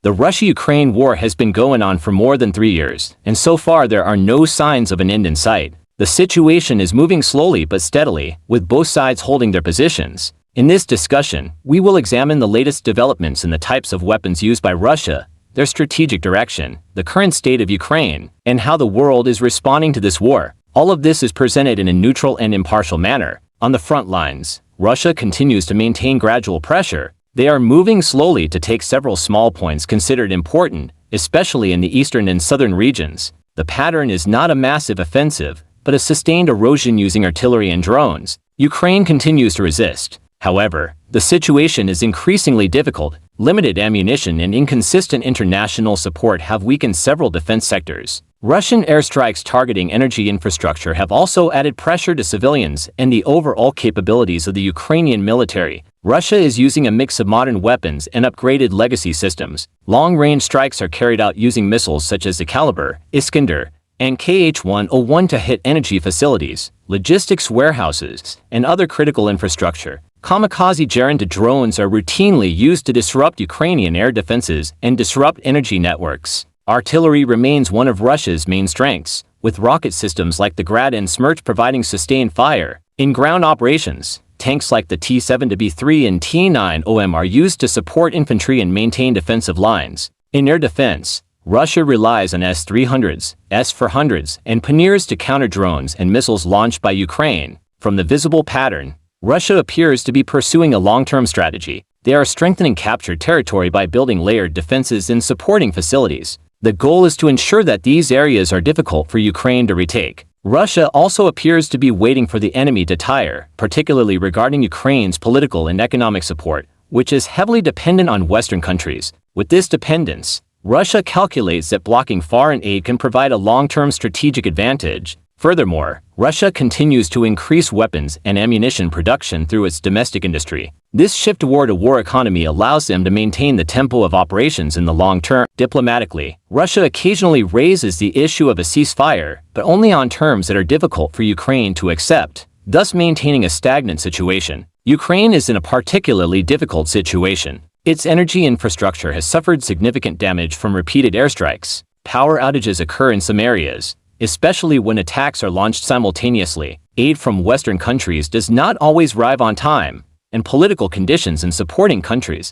The Russia-Ukraine war has been going on for more than 3 years, and so far there are no signs of an end in sight. The situation is moving slowly but steadily, with both sides holding their positions. In this discussion, we will examine the latest developments in the types of weapons used by Russia, their strategic direction, the current state of Ukraine, and how the world is responding to this war. All of this is presented in a neutral and impartial manner. On the front lines, Russia continues to maintain gradual pressure. They are moving slowly to take several small points considered important, especially in the eastern and southern regions. The pattern is not a massive offensive, but a sustained erosion using artillery and drones. Ukraine continues to resist. However, the situation is increasingly difficult. Limited ammunition and inconsistent international support have weakened several defense sectors. Russian airstrikes targeting energy infrastructure have also added pressure to civilians and the overall capabilities of the Ukrainian military. Russia is using a mix of modern weapons and upgraded legacy systems. Long-range strikes are carried out using missiles such as the Kalibr, Iskander, and Kh-101 to hit energy facilities, logistics warehouses, and other critical infrastructure. Kamikaze Gerent drones are routinely used to disrupt Ukrainian air defenses and disrupt energy networks. Artillery remains one of Russia's main strengths, with rocket systems like the Grad and Smerch providing sustained fire. In ground operations, tanks like the T-7B3 and T-9OM are used to support infantry and maintain defensive lines. In air defense, Russia relies on S-300s, S-400s, and Panirs to counter drones and missiles launched by Ukraine. From the visible pattern, Russia appears to be pursuing a long-term strategy. They are strengthening captured territory by building layered defenses and supporting facilities. The goal is to ensure that these areas are difficult for Ukraine to retake. Russia also appears to be waiting for the enemy to tire, particularly regarding Ukraine's political and economic support, which is heavily dependent on Western countries. With this dependence, Russia calculates that blocking foreign aid can provide a long-term strategic advantage. Furthermore, Russia continues to increase weapons and ammunition production through its domestic industry. This shift toward a war economy allows them to maintain the tempo of operations in the long term. Diplomatically, Russia occasionally raises the issue of a ceasefire, but only on terms that are difficult for Ukraine to accept, thus maintaining a stagnant situation. Ukraine is in a particularly difficult situation. Its energy infrastructure has suffered significant damage from repeated airstrikes. Power outages occur in some areas, especially when attacks are launched simultaneously. Aid from Western countries does not always arrive on time, and political conditions in supporting countries